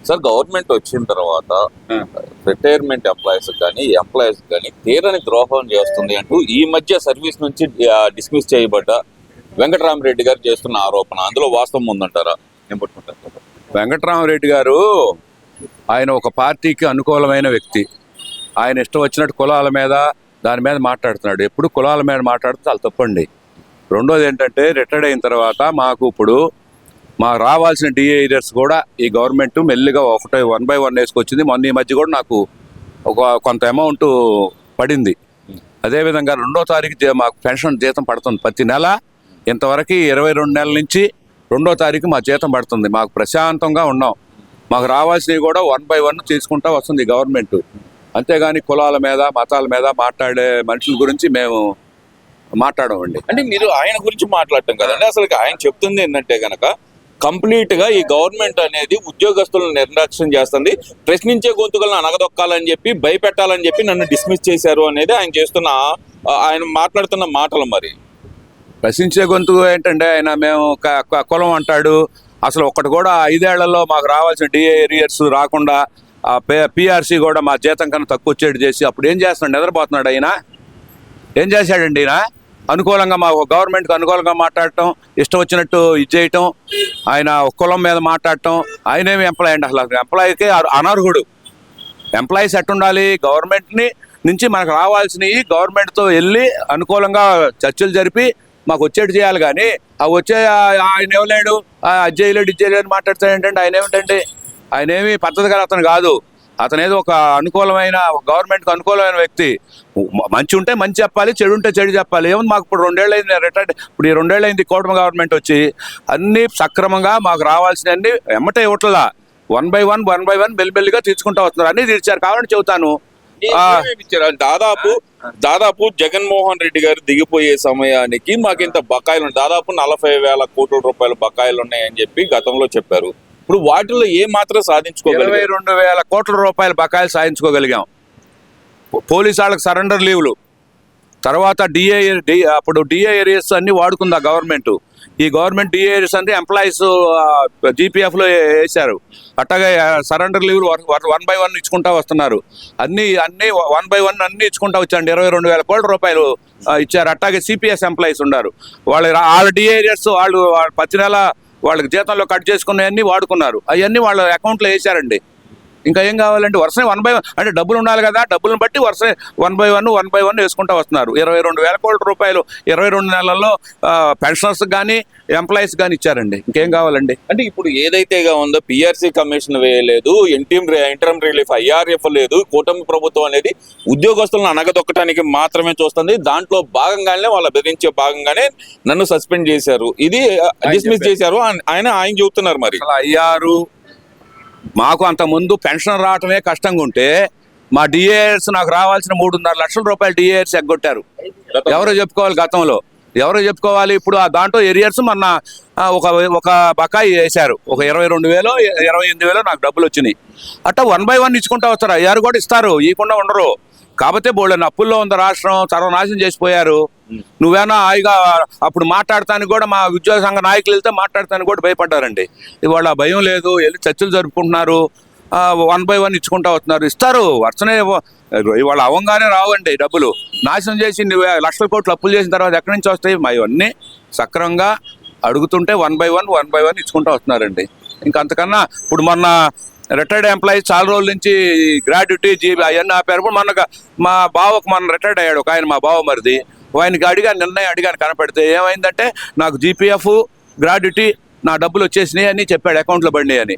Sir government వచ్చిన తర్వాత retirement employees కానీ తీరని ద్రోహం చేస్తుంది అంటూ ఈ మధ్య సర్వీస్ నుంచి డిస్మిస్ చేయబడ్డ వెంకటరామరెడ్డి గారు చేస్తున్న ఆరోపణ, అందులో వాస్తవం ఉందంటారా? ఏం పట్టుకుంటారు? వెంకటరామరెడ్డి గారు ఆయన ఒక పార్టీకి అనుకూలమైన వ్యక్తి. ఆయన ఇష్టం వచ్చినట్టు కులాల మీద దాని మీద మాట్లాడుతున్నాడు. ఎప్పుడు కులాల మీద మాట్లాడితే చాలా తప్పండి. రెండోది ఏంటంటే రిటైర్డ్ అయిన తర్వాత మాకు రావాల్సిన డిఏ ఏరియర్స్ కూడా ఈ గవర్నమెంట్ మెల్లిగా 1 by 1 వేసుకొచ్చింది. మొన్న ఈ మధ్య కూడా నాకు కొంత అమౌంట్ పడింది. అదేవిధంగా 2వ తారీఖు మాకు పెన్షన్ జీతం పడుతుంది. ప్రతి నెల ఇంతవరకు 22 నెలల నుంచి 2వ తారీఖు మా జీతం పడుతుంది. మాకు ప్రశాంతంగా ఉన్నాం. మాకు రావాల్సినవి కూడా 1 by 1 తీసుకుంటా వస్తుంది గవర్నమెంట్. అంతేగాని కులాల మీద మతాల మీద మాట్లాడే మనుషుల గురించి మేము మాట్లాడమండి. అంటే మీరు ఆయన గురించి మాట్లాడటం కదండి, అసలు ఆయన చెప్తుంది ఏంటంటే కనుక కంప్లీట్ గా ఈ గవర్నమెంట్ అనేది ఉద్యోగస్తులను నిర్లక్ష్యం చేస్తుంది, ప్రశ్నించే గొంతుకలను అనగదొక్కాలని చెప్పి భయపెట్టాలని చెప్పి నన్ను డిస్మిస్ చేశారు అనేది ఆయన మాట్లాడుతున్న మాటలు. మరి ప్రశ్నించే గొంతు ఏంటంటే ఆయన మేము కులం అంటాడు. అసలు ఒక్కటి కూడా 5 ఏళ్లలో మాకు రావాల్సిన డిఏ ఏరియర్స్ రాకుండా పిఆర్సీ కూడా మా జీతం కన్నా తక్కువ వచ్చేది చేసి అప్పుడు ఏం చేస్తున్నాడు? నిద్రపోతున్నాడు ఆయన? ఏం చేశాడండి ఈయన? అనుకూలంగా మా గవర్నమెంట్కి అనుకూలంగా మాట్లాడటం, ఇష్టం వచ్చినట్టు ఇది చేయటం, ఆయన కులం మీద మాట్లాడటం. ఆయనేమి ఎంప్లాయ్ అండి? అసలు ఎంప్లాయీకి అనర్హుడు. ఎంప్లాయీస్ ఎట్టుండాలి? గవర్నమెంట్ని నుంచి మనకు రావాల్సినవి గవర్నమెంట్తో వెళ్ళి అనుకూలంగా చర్చలు జరిపి మాకు వచ్చేటి చేయాలి. కానీ ఆయన ఇవ్వలేడు, అది చేయలేడు, ఇది చేయలేడు మాట్లాడతాడు ఏంటంటే ఆయన ఏమిటండి? ఆయన ఏమి పద్ధతి గల అతను కాదు. అతనేదో ఒక గవర్నమెంట్కి అనుకూలమైన వ్యక్తి. మంచి ఉంటే మంచి చెప్పాలి, చెడు ఉంటే చెడు చెప్పాలి. ఏముంది మాకు ఇప్పుడు 2 ఏళ్ళు అయింది రిటైర్డ్. ఇప్పుడు ఈ 2 ఏళ్ళు అయింది కూటమి గవర్నమెంట్ వచ్చి. అన్నీ సక్రమంగా మాకు రావాల్సినవన్నీ ఎమ్మటే ఇవ్వట్లా. 1 by 1 మెల్లిమెల్లిగా తీర్చుకుంటూ వస్తున్నారు. అన్నీ తీర్చారు. కావాలని చెబుతాను. దాదాపు జగన్మోహన్ రెడ్డి గారు దిగిపోయే సమయానికి మాకు ఇంత బకాయిలు దాదాపు 40,000 కోట్ల రూపాయల బకాయిలు ఉన్నాయని చెప్పి గతంలో చెప్పారు. ఇప్పుడు వాటిలో ఏ మాత్రం సాధించుకోగలిగాం? 22,000 కోట్ల రూపాయల బకాయిలు సాధించుకోగలిగాం. పోలీసు వాళ్ళకి సరెండర్ లీవ్లు, తర్వాత అప్పుడు డిఏ ఏరియాస్ అన్ని వాడుకుంది గవర్నమెంట్. ఈ గవర్నమెంట్ డిఏ ఏరియాస్ అంటే ఎంప్లాయీస్ జీపీఎఫ్లో వేశారు. అట్టగా సరెండర్ లీవ్లు 1 by 1 ఇచ్చుకుంటా వస్తున్నారు. అన్ని 1 by 1 అన్ని ఇచ్చుకుంటా వచ్చాండి. 22,000 కోట్ల రూపాయలు ఇచ్చారు. అట్టాగే సిపిఎస్ ఎంప్లాయీస్ ఉన్నారు. వాళ్ళ డిఏ ఏరియాస్ వాళ్ళు ప్రతి నెల వాళ్ళకి జీతంలో కట్ చేసుకున్నవన్నీ వాడుకున్నారు. అవన్నీ వాళ్ళ అకౌంట్లో వేశారండి. ఇంకా ఏం కావాలంటే వరుసనే 1 by 1 అంటే డబ్బులు ఉండాలి కదా, డబ్బులను బట్టి వరుసనే 1 by 1 వేసుకుంటా వస్తున్నారు. 22,000 కోట్ల రూపాయలు 22 నెలల్లో పెన్షనర్స్ కానీ ఎంప్లాయీస్ కానీ ఇచ్చారండి. ఇంకేం కావాలండి? అంటే ఇప్పుడు ఏదైతే ఉందో పిఆర్సీ కమిషన్ వేయలేదు, ఇంటర్మ్ రిలీఫ్ ఐఆర్ఎఫ్ లేదు, కూటమి ప్రభుత్వం అనేది ఉద్యోగస్తులను అనగదొక్కడానికి మాత్రమే చూస్తుంది. దాంట్లో భాగంగానే వాళ్ళ బెదిరించే భాగంగానే నన్ను సస్పెండ్ చేశారు, ఇది డిస్మిస్ చేశారు ఆయన చెబుతున్నారు. మరి అయ్యారు మాకు అంత ముందు పెన్షన్ రావటమే కష్టంగా ఉంటే మా డిఏఎస్ నాకు రావాల్సిన 3.5 లక్షల రూపాయలు డిఏఎస్ ఎగ్గొట్టారు. ఎవరో చెప్పుకోవాలి గతంలో, ఎవరో చెప్పుకోవాలి. ఇప్పుడు దాంట్లో ఏరియర్స్ మొన్న ఒక బకాయి వేశారు. ఒక 22,000 28,000 నాకు డబ్బులు వచ్చినాయి. అట్లా 1 by 1 ఇచ్చుకుంటా వస్తారు. అయ్యారు కూడా ఇస్తారు, ఇవ్వకుండా ఉండరు. కాకపోతే బోళ్ళని అప్పుల్లో ఉంది రాష్ట్రం, సర్వనాశనం చేసిపోయారు. నువ్వేనా హాయిగా అప్పుడు మాట్లాడటానికి కూడా మా ఉద్యోగ సంఘ నాయకులు వెళ్తే మాట్లాడటానికి కూడా భయపడ్డారండి. ఇవాళ భయం లేదు, వెళ్ళి చర్చలు జరుపుకుంటున్నారు. 1 by 1 ఇచ్చుకుంటా వస్తున్నారు. ఇస్తారు వర్షనే. ఇవాళ అవంగానే రావండి డబ్బులు. నాశనం చేసి లక్షల కోట్లు అప్పులు చేసిన తర్వాత ఎక్కడి నుంచి వస్తాయి? మా ఇవన్నీ సక్రమంగా అడుగుతుంటే 1 by 1 ఇచ్చుకుంటూ వస్తున్నారండి. ఇంకా అంతకన్నా ఇప్పుడు మొన్న రిటైర్డ్ ఎంప్లాయీస్ చాలా రోజుల నుంచి గ్రాడ్యుటీ జీబీ అవన్నీ ఆపారు. మా బావకు మొన్న రిటైర్డ్ అయ్యాడు ఒక ఆయన, మా బావ మరిది. ఆయనకి అడిగాను కనపడితే ఏమైందంటే నాకు జీపీఎఫ్ గ్రాడ్యుటీ నా డబ్బులు వచ్చేసినాయి అని చెప్పాడు, అకౌంట్లో పడినాయి అని.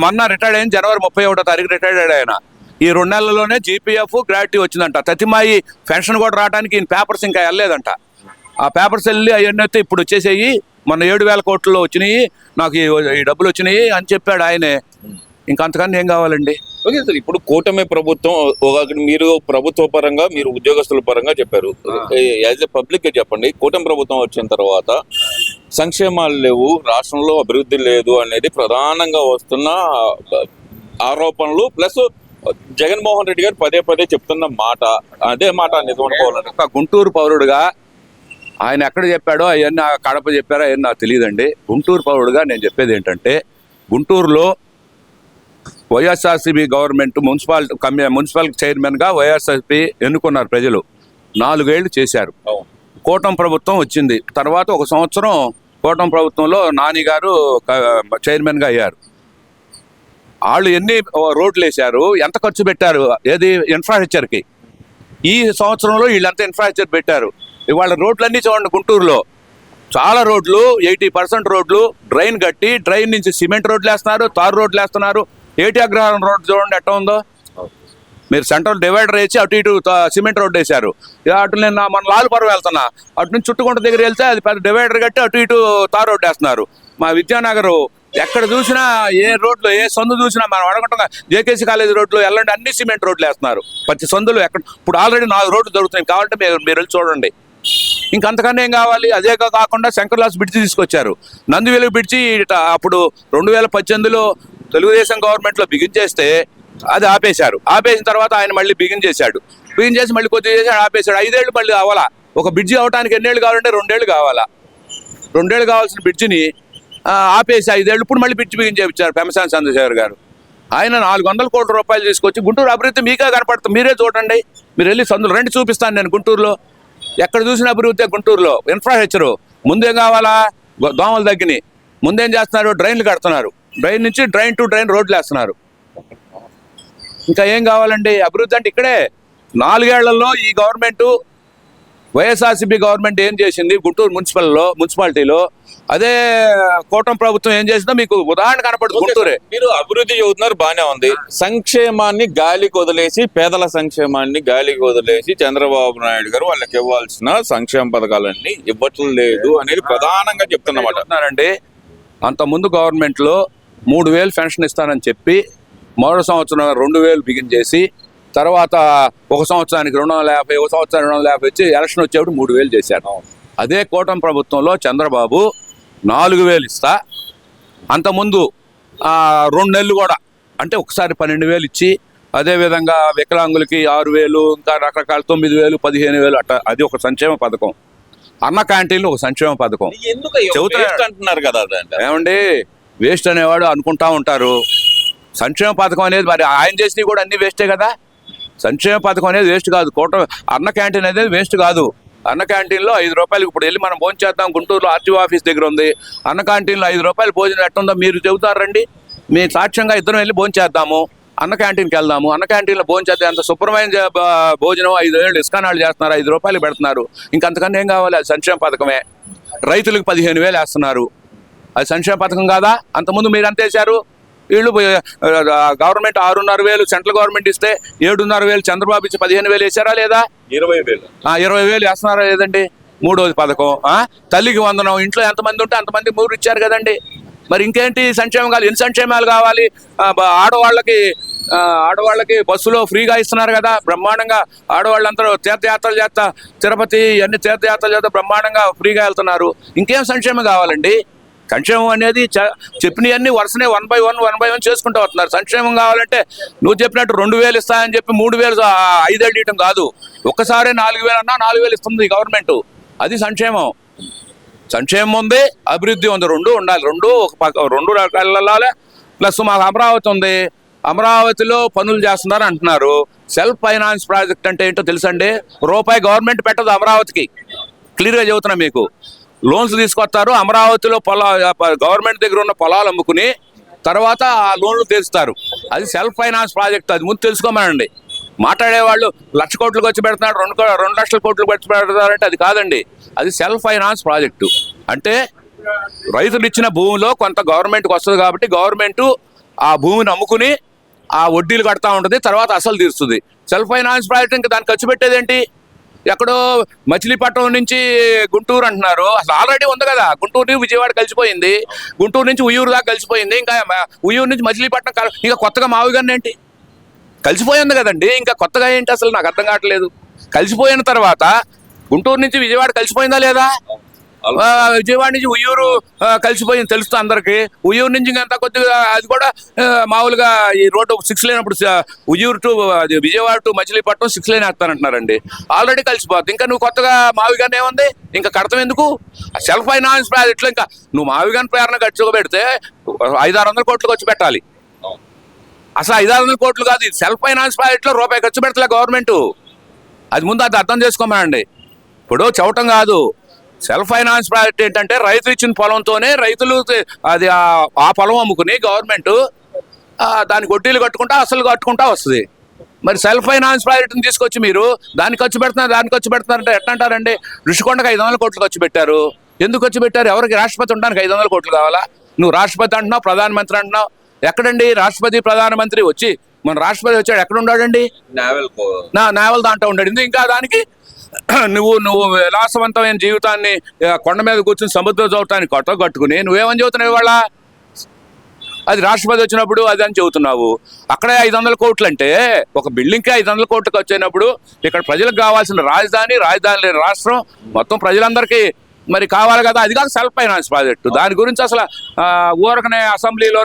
మొన్న రిటైర్డ్ అయింది జనవరి 31వ తారీఖు రిటైర్డ్ అయ్యాడు ఆయన. ఈ 2 నెలల్లోనే జీపీఎఫ్ గ్రాడ్యుటీ వచ్చిందంట. తతిమాయి పెన్షన్ కూడా రావడానికి ఈయన పేపర్స్ ఇంకా వెళ్ళలేదంట. ఆ పేపర్స్ వెళ్ళి అవన్నీ అయితే ఇప్పుడు వచ్చేసేయి, మొన్న 7,000 కోట్లలో వచ్చినాయి, నాకు ఈ డబ్బులు వచ్చినాయి అని చెప్పాడు ఆయనే. ఇంకా అంతకన్నా ఏం కావాలండి? ఓకే సార్, ఇప్పుడు కూటమి ప్రభుత్వం మీరు ప్రభుత్వ పరంగా మీరు ఉద్యోగస్తుల పరంగా చెప్పారు. యాజ్ ఎ పబ్లిక్ చెప్పండి, కూటమి ప్రభుత్వం వచ్చిన తర్వాత సంక్షేమాలు లేవు, రాష్ట్రంలో అభివృద్ధి లేదు అనేది ప్రధానంగా వస్తున్న ఆరోపణలు. ప్లస్ జగన్మోహన్ రెడ్డి గారు పదే చెప్తున్న మాట, అదే మాట నిజం అనుకోవాలంటే ఒక గుంటూరు పౌరుడుగా ఆయన ఎక్కడ చెప్పాడో అవన్నీ కడప చెప్పారో అవన్నీ నాకు తెలియదండి. గుంటూరు పౌరుడుగా నేను చెప్పేది ఏంటంటే, గుంటూరులో వైఎస్ఆర్సీపీ గవర్నమెంట్ మున్సిపల్ చైర్మన్గా వైఎస్ఆర్సీపీ ఎన్నుకున్నారు ప్రజలు. 4 ఏళ్ళు చేశారు. కూటమి ప్రభుత్వం వచ్చింది తర్వాత 1 సంవత్సరం కూటమి ప్రభుత్వంలో నాని గారు చైర్మన్గా అయ్యారు. వాళ్ళు ఎన్ని రోడ్లు వేశారు, ఎంత ఖర్చు పెట్టారు, ఏది ఇన్ఫ్రాస్ట్రక్చర్కి? ఈ సంవత్సరంలో వీళ్ళంతా ఇన్ఫ్రాస్ట్రక్చర్ పెట్టారు. ఇవాళ రోడ్లన్నీ చూడండి, గుంటూరులో చాలా రోడ్లు 80% రోడ్లు డ్రైన్ కట్టి, డ్రైన్ నుంచి సిమెంట్ రోడ్లు వేస్తున్నారు, తారు రోడ్లు వేస్తున్నారు. ఏటి అగ్రహారం రోడ్ చూడండి ఎట్లా ఉందో. మీరు సెంట్రల్ డివైడర్ వేసి అటు ఇటు సిమెంట్ రోడ్డు వేశారు. అటు నేను మన లాలుపురం వెళ్తున్నా, అటు నుంచి చుట్టుకుంట దగ్గర వెళ్తే అది పెద్ద డివైడర్ కట్టి అటు ఇటు తారు రోడ్డు వేస్తున్నారు. మా విద్యానగర్ ఎక్కడ చూసినా, ఏ రోడ్లు ఏ సందు చూసినా, మనం అడగటంగా జేకేసీ కాలేజీ రోడ్లు వెళ్ళండి, అన్ని సిమెంట్ రోడ్లు వేస్తున్నారు. ప్రతి సందులు ఎక్కడ ఇప్పుడు ఆల్రెడీ 4 రోడ్లు దొరుకుతున్నాయి. కావాలంటే మీరు వెళ్ళి చూడండి. ఇంకంతకన్నా ఏం కావాలి? అదే కాకుండా శంకర్లాస్ బ్రిడ్జి తీసుకొచ్చారు. నందివెలుగు బ్రిడ్జి అప్పుడు 2018లో తెలుగుదేశం గవర్నమెంట్లో బిగించేస్తే అది ఆపేశారు. ఆపేసిన తర్వాత ఆయన మళ్ళీ బిగిన్ చేశాడు. బిగిన్ చేసి మళ్ళీ కొద్దిగా చేశాడు, ఆపేశాడు. 5 ఏళ్ళు మళ్ళీ కావాలా? ఒక బ్రిడ్జి అవడానికి ఎన్ని ఏళ్ళు కావాలంటే 2 ఏళ్ళు కావాలా? 2 ఏళ్ళు కావాల్సిన బ్రిడ్జిని ఆపేసి 5 ఏళ్ళు ఇప్పుడు మళ్ళీ బ్రిడ్జి బిగిన్ చేయించారు పెమ్మసాని చంద్రశేఖర్ గారు. ఆయన 400 కోట్ల రూపాయలు తీసుకొచ్చి గుంటూరు అభివృద్ధి మీకే కనపడుతుంది. మీరే చూడండి. మీరు వెళ్ళి సందులు రండి, చూపిస్తాను నేను గుంటూరులో. ఎక్కడ చూసిన అభివృద్ధి గుంటూరులో. ఇన్ఫ్రాస్ట్రక్చరు ముందేం కావాలా? దోమలు తగ్గినాయి. ముందేం చేస్తున్నారు? డ్రైన్లు కడుతున్నారు. డ్రైన్ నుంచి డ్రైన్ టు డ్రైన్ రోడ్లు వేస్తున్నారు. ఇంకా ఏం కావాలండి? అభివృద్ధి అంటే ఇక్కడే 4 ఏళ్లలో ఈ గవర్నమెంట్ వైఎస్ఆర్సీపీ గవర్నమెంట్ ఏం చేసింది గుంటూరు మున్సిపాలిటీలో, అదే కూటమి ప్రభుత్వం ఏం చేసిందో మీకు ఉదాహరణ కనపడుతుంది. గుంటూరే. మీరు అభివృద్ధి చెబుతున్నారు, బానే ఉంది. సంక్షేమాన్ని గాలికి వదిలేసి, పేదల సంక్షేమాన్ని గాలికి వదిలేసి చంద్రబాబు నాయుడు గారు వాళ్ళకి ఇవ్వాల్సిన సంక్షేమ పథకాలన్నీ ఇవ్వట్లేదు అనేది ప్రధానంగా చెప్తున్నమాట. అంత ముందు గవర్నమెంట్లో 3000 పెన్షన్ ఇస్తానని చెప్పి మరో సంవత్సరం 2000 బిగిన్ చేసి, తర్వాత 1 సంవత్సరానికి 250, 1 సంవత్సరానికి 250 వచ్చి ఎలక్షన్ వచ్చేప్పుడు 3000 చేశారు. అదే కూటమి ప్రభుత్వంలో చంద్రబాబు 4000 ఇస్తా, అంతకుముందు 2 నెలలు కూడా అంటే ఒకసారి 12,000 ఇచ్చి, అదేవిధంగా వికలాంగులకి 6,000, ఇంకా రకరకాల 9,000, 15,000 అట్ట. అది ఒక సంక్షేమ పథకం. అన్న క్యాంటీన్లు ఒక సంక్షేమ పథకం. అంటున్నారు కదా. ఏమండి, వేస్ట్ అనేవాడు అనుకుంటా ఉంటారు. సంక్షేమ పథకం అనేది మరి ఆయన చేసినవి కూడా అన్ని వేస్టే కదా. సంక్షేమ పథకం అనేది వేస్ట్ కాదు. అన్న క్యాంటీన్ అనేది వేస్ట్ కాదు. అన్న క్యాంటీన్లో 5 రూపాయలకి ఇప్పుడు వెళ్ళి మనం భోజనం చేద్దాం. గుంటూరులో ఆర్టీఓ ఆఫీస్ దగ్గర ఉంది అన్న క్యాంటీన్లో 5 రూపాయలు భోజనం ఎట్టుందో మీరు చెబుతారండి. మీ సాక్ష్యంగా ఇద్దరం వెళ్ళి భోజనం చేద్దాము, అన్న క్యాంటీన్కి వెళ్దాము. అన్న క్యాంటీన్లో భోజనం చేద్దాం. అంత శుభ్రమైన భోజనం 5 ఏళ్ళు ఇస్కానాలు చేస్తున్నారు, 5 రూపాయలు పెడుతున్నారు. ఇంకంతకన్నా ఏం కావాలి? అది సంక్షేమ పథకమే. రైతులకు 15,000 వేస్తున్నారు, అది సంక్షేమ పథకం కాదా? అంతకుముందు మీరు ఎంత వేశారు? వీళ్ళు గవర్నమెంట్ 6,500 సెంట్రల్ గవర్నమెంట్ ఇస్తే 7,500 చంద్రబాబు ఇచ్చి 15,000 వేశారా లేదా? 20,000 వేస్తున్నారా లేదండి? 3వ పథకం. తల్లికి వందనం. ఇంట్లో ఎంతమంది ఉంటే అంతమంది 3 ఇచ్చారు కదండి. మరి ఇంకేంటి సంక్షేమం కావాలి? ఎన్ని సంక్షేమాలు కావాలి? ఆడవాళ్ళకి బస్సులో ఫ్రీగా ఇస్తున్నారు కదా బ్రహ్మాండంగా. ఆడవాళ్ళందరూ తీర్థయాత్రలు చేస్తా, తిరుపతి అన్ని తీర్థయాత్రలు చేస్తా బ్రహ్మాండంగా ఫ్రీగా వెళ్తున్నారు. ఇంకేం సంక్షేమం కావాలండి? సంక్షేమం అనేది చెప్పినవన్నీ వరుసనే 1 by 1 చేసుకుంటూ వస్తున్నారు. సంక్షేమం కావాలంటే నువ్వు చెప్పినట్టు 2,000 ఇస్తాయని చెప్పి 3,000 5 ఏళ్ళు ఇవ్వడం కాదు. ఒక్కసారి 4,000 అన్నా 4,000 ఇస్తుంది గవర్నమెంట్. అది సంక్షేమం. సంక్షేమం ఉంది, అభివృద్ధి ఉంది, 2 ఉండాలి. 2 రకాల. ప్లస్ మాకు అమరావతి ఉంది. అమరావతిలో పనులు చేస్తున్నారు అంటున్నారు. సెల్ఫ్ ఫైనాన్స్ ప్రాజెక్ట్ అంటే ఏంటో తెలుసండి? రూపాయి గవర్నమెంట్ పెట్టదు అమరావతికి. క్లియర్గా చెబుతున్నా మీకు. లోన్స్ తీసుకొస్తారు, అమరావతిలో గవర్నమెంట్ దగ్గర ఉన్న పొలాలు అమ్ముకుని తర్వాత ఆ లోన్లు తీరుస్తారు. అది సెల్ఫ్ ఫైనాన్స్ ప్రాజెక్ట్. అది ముందు తెలుసుకోమనండి. మాట్లాడేవాళ్ళు 1,00,000 కోట్లు ఖర్చు పెడుతున్నారు, 2 లక్షల కోట్లు ఖర్చు పెడతారంటే అది కాదండి. అది సెల్ఫ్ ఫైనాన్స్ ప్రాజెక్టు. అంటే రైతులు ఇచ్చిన భూమిలో కొంత గవర్నమెంట్కి వస్తుంది కాబట్టి గవర్నమెంట్ ఆ భూమిని అమ్ముకుని ఆ వడ్డీలు కడతా ఉంటుంది, తర్వాత అసలు తీరుస్తుంది. సెల్ఫ్ ఫైనాన్స్ ప్రాజెక్ట్ ఇంకా దాన్ని ఖర్చు పెట్టేదేంటి? ఎక్కడో మచిలీపట్నం నుంచి గుంటూరు అంటున్నారు. అసలు ఆల్రెడీ ఉంది కదా. గుంటూరు నుంచి విజయవాడ కలిసిపోయింది, గుంటూరు నుంచి ఉయ్యూరు దాకా కలిసిపోయింది. ఇంకా ఉయ్యూరు నుంచి మచిలీపట్నం ఇంకా కొత్తగా మావిగానే ఏంటి? కలిసిపోయింది కదండి. ఇంకా కొత్తగా ఏంటి అసలు నాకు అర్థం కావట్లేదు. కలిసిపోయిన తర్వాత గుంటూరు నుంచి విజయవాడ కలిసిపోయిందా లేదా? విజయవాడ నుంచి ఉయ్యూరు కలిసిపోయింది తెలుస్తుంది అందరికి. ఉయ్యూరు నుంచి ఇంకా కొద్దిగా అది కూడా మామూలుగా ఈ రోడ్డు 6 లేన్ అప్పుడు Uyyuru to Vijayawada to Machilipatnam 6 lane వేస్తానంటున్నారండి. ఆల్రెడీ కలిసిపోతుంది. ఇంకా నువ్వు కొత్తగా మావిగానే ఏముంది? ఇంకా కడతాం ఎందుకు? సెల్ఫ్ ఫైనాన్స్ ప్రాజెక్టులో ఇంకా నువ్వు మావిగాని ప్రేరణ ఖర్చుగా పెడితే 500-600 కోట్లు ఖర్చు పెట్టాలి. అసలు 500 కోట్లు కాదు, ఇది సెల్ఫ్ ఫైనాన్స్ ప్రాజెక్ట్లో రూపాయి ఖర్చు పెడతలే గవర్నమెంట్. అది ముందు అది అర్థం చేసుకోమనండి. ఇప్పుడు చవటం కాదు, సెల్ఫ్ ఫైనాన్స్ ప్రాజెక్ట్ ఏంటంటే రైతులు ఇచ్చిన పొలంతోనే రైతులు అది ఆ పొలం అమ్ముకుని గవర్నమెంట్ దానికి వడ్డీలు కట్టుకుంటా అసలు కట్టుకుంటా వస్తుంది. మరి సెల్ఫ్ ఫైనాన్స్ ప్రాజెక్ట్ని తీసుకొచ్చి మీరు దానికి ఖర్చు పెడుతున్నారంటే ఎట్లా అంటారండి? ఋషికొండకు 500 కోట్లు ఖర్చు పెట్టారు. ఎందుకు ఖర్చు పెట్టారు? ఎవరికి రాష్ట్రపతి ఉండడానికి 500 కోట్లు కావాలా? నువ్వు రాష్ట్రపతి అంటున్నావు, ప్రధానమంత్రి అంటున్నావు. ఎక్కడండి రాష్ట్రపతి ప్రధానమంత్రి? వచ్చి మన రాష్ట్రపతి వచ్చాడు, ఎక్కడ ఉన్నాడండి? నావల్ దాంట్లో ఉండాడు. ఇంకా దానికి నువ్వు విలాసవంతమైన జీవితాన్ని కొండ మీద కూర్చుని సముద్రం చూడటానికి కట్టుకుని నువ్వేమని చెబుతున్నావు ఇవాళ? అది రాష్ట్రపతి వచ్చినప్పుడు అది అని చెబుతున్నావు. అక్కడే 500 కోట్లు అంటే ఒక బిల్డింగ్కే 500 కోట్లు ఖర్చు అయినప్పుడు ఇక్కడ ప్రజలకు కావాల్సిన రాజధాని లేని రాష్ట్రం మొత్తం ప్రజలందరికీ మరి కావాలి కదా. అది కాదు సెల్ఫ్ ఫైనాన్స్ ప్రాజెక్టు. దాని గురించి అసలు ఊరకనే అసెంబ్లీలో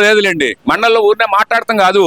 లేదులేండి, మండలిలో ఊరినే మాట్లాడటం కాదు,